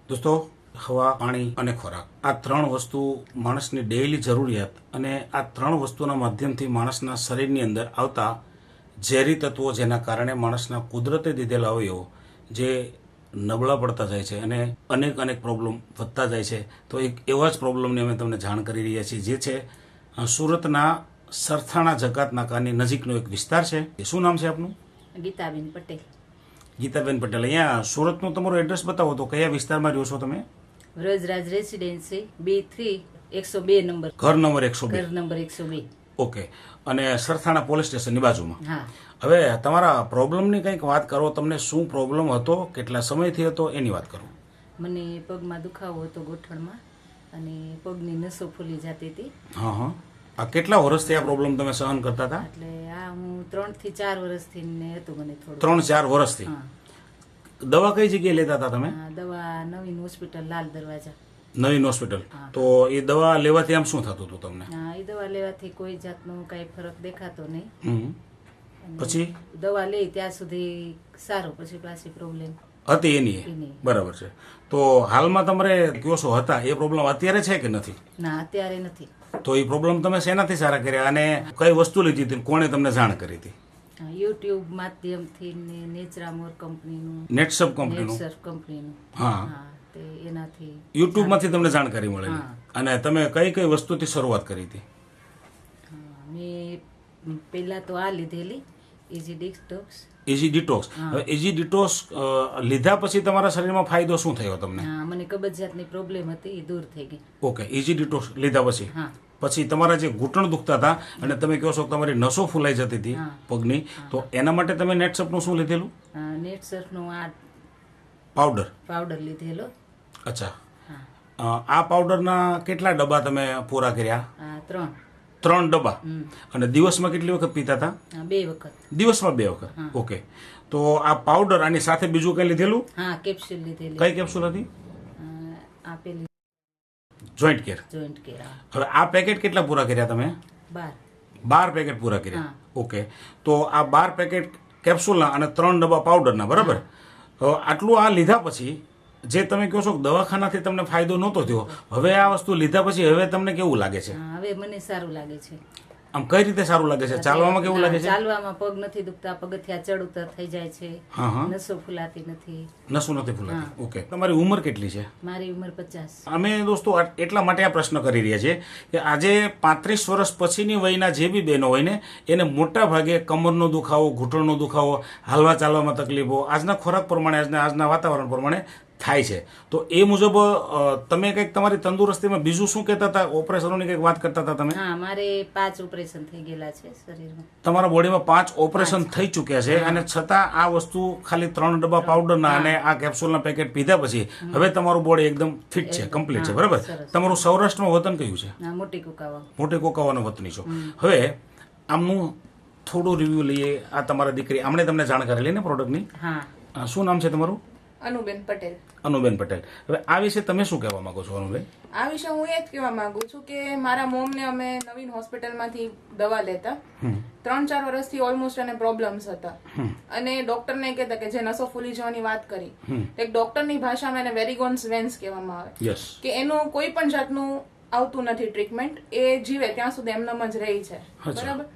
દોસ્તો, હવા, પાણી અને ખોરાક આ ત્રણ વસ્તુ માણસની ડેઇલી જરૂરિયાત અને આ ત્રણ વસ્તુના માધ્યમથી માણસના શરીરની અંદર આવતા ઝેરી તત્વો જેના કારણે માણસના કુદરતે દીધેલા અવયવો જે નબળા પડતા જાય છે અને અનેક પ્રોબ્લેમ વધતા જાય છે. તો એક એવા જ પ્રોબ્લેમની અમે તમને જાણ કરી રહ્યા છીએ, જે છે સુરતના સરથાણા જકાત નાકાની નજીકનો એક વિસ્તાર છે. શું નામ છે આપનું? ગીતાબેન પટેલ. ગીતાબેન પટેલ, અહીંયા સુરતનું તમારું એડ્રેસ બતાવો તો કયા વિસ્તારમાં રહ્યો છો તમે? Vrajraj residency B3 102 number. ઘર નંબર 102. ઘર નંબર 102. ઓકે. અને સરથાણા પોલીસ સ્ટેશનની બાજુમાં. હા. હવે તમારા પ્રોબ્લેમની કંઈક વાત કરો. તમને શું પ્રોબ્લેમ હતો, કેટલા સમયથી હતો, એની વાત કરો. મને પગમાં દુખાવો હતો, ગોઠણમાં, અને પગની નસો ફૂલી જતી હતી. હા. આ કેટલા વર્ષથી આ પ્રોબ્લેમ તમે સહન કરતા હતા? એટલે આ હું 3 થી 4 વર્ષથી ને હતું મને થોડું. 3-4 વર્ષથી. હા. દવા કઈ જગ્યાએ લેતા હતા તમે? દવા નવીન હોસ્પિટલ, લાલ દરવાજા. નવીન હોસ્પિટલ. તો એ દવા લેવાથી આમ શું થતું હતું તમને? હા, એ દવા લેવાથી કોઈ જાતનો કઈ ફરક દેખાતો નહીં. અને પછી દવા લઈ ત્યાં સુધી સારું, પછી પાછી પ્રોબ્લેમ હતી એની. બરાબર છે. તો હાલમાં તમારે કયો છો હતા એ પ્રોબ્લેમ અત્યારે છે કે નથી? ના, અત્યારે નથી. તો એ પ્રોબ્લેમ તમે શેનાથી સારા કર્યા અને કઈ વસ્તુ લીધી હતી, કોણે તમને જાણ કરી હતી? યુટ્યુબ માધ્યમથી ને નેચરામોર કંપનીનું, નેટસપ કંપનીનું. નેટસર્ફ કંપનીનું. હા. તે એનાથી યુટ્યુબ માંથી તમને જાણકારી મળેલી. અને તમે કઈ વસ્તુથી શરૂઆત કરી હતી? મેં પહેલા તો આ લીધેલી ઇઝી ડિટોક્સ. Easy detox. હવે ઇઝી ડિટોક્સ લીધા પછી તમારા શરીરમાં ફાયદો શું થયો તમને? હા, મને કબજિયાતની પ્રોબ્લેમ હતી, એ દૂર થઈ ગઈ. ઓકે. ઇઝી ડિટોક્સ લીધા પછી હા. પછી તમારા જે ઘૂંટણ દુખતા હતા અને તમે કહો છો કે તમારી નસો ફૂલાઈ જતી હતી પગની, તો એના માટે તમે નેટસપનું શું લીધેલું? નેટસર્ફનો આ પાવડર લીધેલો. અચ્છા. આ પાવડરના કેટલા ડબ્બા તમે પૂરા કર્યા? 3 ડબ્બા. અને દિવસમાં કેટલી વખત પીતા હતા? 2 વખત. દિવસમાં 2 વખત. ઓકે. તો આ પાવડર આની સાથે બીજું કઈ લીધેલું? હા, કેપ્સ્યુલ લીધેલી. કઈ કેપ્સ્યુલ હતી? આપેલી જોઈન્ટ કેર. હવે આ પેકેટ કેટલા પૂરા કર્યા તમે? 12 પેકેટ પૂરા કર્યા. ઓકે. તો આ 12 પેકેટ કેપ્સ્યુલના અને 3 ડબ્બા પાવડરના, બરાબર? આટલું આ લીધા પછી જે તમે કહો છો દવાખાનાથી તમને ફાયદો નહોતો થયો, હવે આ વસ્તુ લીધા પછી હવે તમને કેવું લાગે છે? હવે મને સારું લાગે છે. આમ કઈ રીતે સારું લાગે છે? ચાલવામાં કેવું લાગે છે? ચાલવામાં પગ નથી દુખતા, પગથિયા ચડ ઉતર થઈ જાય છે, નસો ફૂલાતી નથી. નસો નથી ફૂલાતી. ઓકે. તમારી ઉંમર કેટલી છે? મારી ઉંમર 50. અમે દોસ્તો એટલા માટે આ પ્રશ્ન કરી રહ્યા છીએ કે આજે 35 વર્ષ પછીની વયના જે બી બહેનો હોય ને, એને મોટા ભાગે કમરનો દુખાવો, ઘૂંટણનો દુખાવો, હાલવા ચાલવામાં તકલીફો આજના ખોરાક પ્રમાણે, આજના વાતાવરણ પ્રમાણે થાય છે. તો એ મુજબ તમે કંઈક તમારી તંદુરસ્તીમાં બીજું શું કહેતા હતા? ઓપરેશનોની કંઈક વાત કરતા હતા તમે? હા, મારે 5 ઓપરેશન થઈ ગયેલા છે શરીરમાં. તમારા બોડીમાં 5 ઓપરેશન થઈ ચૂક્યા છે, અને છતાં આ વસ્તુ ખાલી 3 ડબ્બા પાવડરના અને આ કેપ્સ્યુલના પેકેટ પીધા પછી હવે તમારું બોડી એકદમ ફિટ છે, કમ્પ્લીટ છે, બરાબર? તમારું સૌરાષ્ટ્રમાં વતન કયું છે? મોટી કોકાવાનો વતની છો. હવે આમનું થોડું રિવ્યુ લઈએ. આ તમારા દીકરી, આમણે તમને જાણકારી લઈને પ્રોડક્ટની. શું નામ છે તમારું? અનુબેન પટેલ. અનુબેન પટેલ. હવે આ વિશે તમે શું કહેવા માંગો છો અનુબેન? આ વિશે હું એ જ કહેવા માંગુ છું કે મારા મોમને અમે નવીન હોસ્પિટલમાંથી દવા લેતા 3-4 વર્ષથી ઓલમોસ્ટ એને પ્રોબ્લેમ્સ હતા, અને ડોક્ટરને કહેતા કે જે નસો ફૂલી જવાની વાત કરી, એક ડોક્ટરની ભાષામાં એને વેરીગોન્સ વેન્સ કહેવામાં આવે, કે એનું કોઈ પણ જાતનું આવતું નથી ટ્રીટમેન્ટ, એ જીવે ત્યાં સુધી એમનામ જ રહી છે, બરાબર?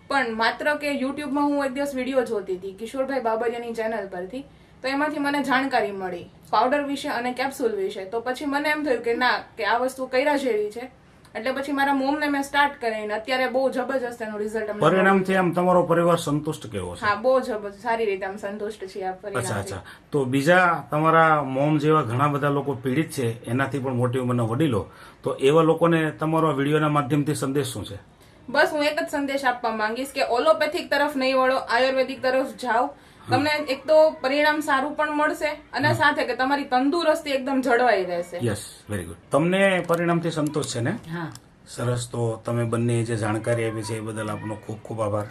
પણ માત્ર કે યુટ્યુબમાં હું એક દિવસ વિડીયો જોતી હતી કિશોરભાઈ બાબરિયાની ચેનલ પરથી, તો એમાંથી મને જાણકારી મળી પાવડર વિશે અને કેપ્સ્યુલ વિશે. તો પછી મને એમ થયું કે ના, કે આ વસ્તુ કર્યા જેવી છે. એટલે પછી મારા મોમને મેં સ્ટાર્ટ કરીને અત્યારે બહુ જબરજસ્ત એનું રિઝલ્ટ પરિણામથી આમ તમારો પરિવાર સંતુષ્ટ કેવો છે? હા, બહુ જબરજસ્ત, સારી રીતે આમ સંતુષ્ટ છે આ પરિણામથી. અચ્છા. તો બીજા તમારા મોમ જેવા ઘણા બધા લોકો પીડિત છે, એનાથી પણ મોટી ઉંમરના વડીલો, તો એવા લોકોને તમારો વિડીયોના માધ્યમથી સંદેશ શું છે? બસ હું એક જ સંદેશ આપવા માંગીશ કે ઓલોપેથિક તરફ નહીં વળો, આયુર્વેદિક તરફ જાઓ. તમને એક તો પરિણામ સારું પણ મળશે, અને સાથે કે તમારી તંદુરસ્તી એકદમ જળવાઈ રહેશે. Yes, very good. તમને પરિણામથી સંતોષ છે ને? હા. સરસ. તો તમે બંને જે જાણકારી આપી છે એ બદલ આપનો ખૂબ ખૂબ આભાર.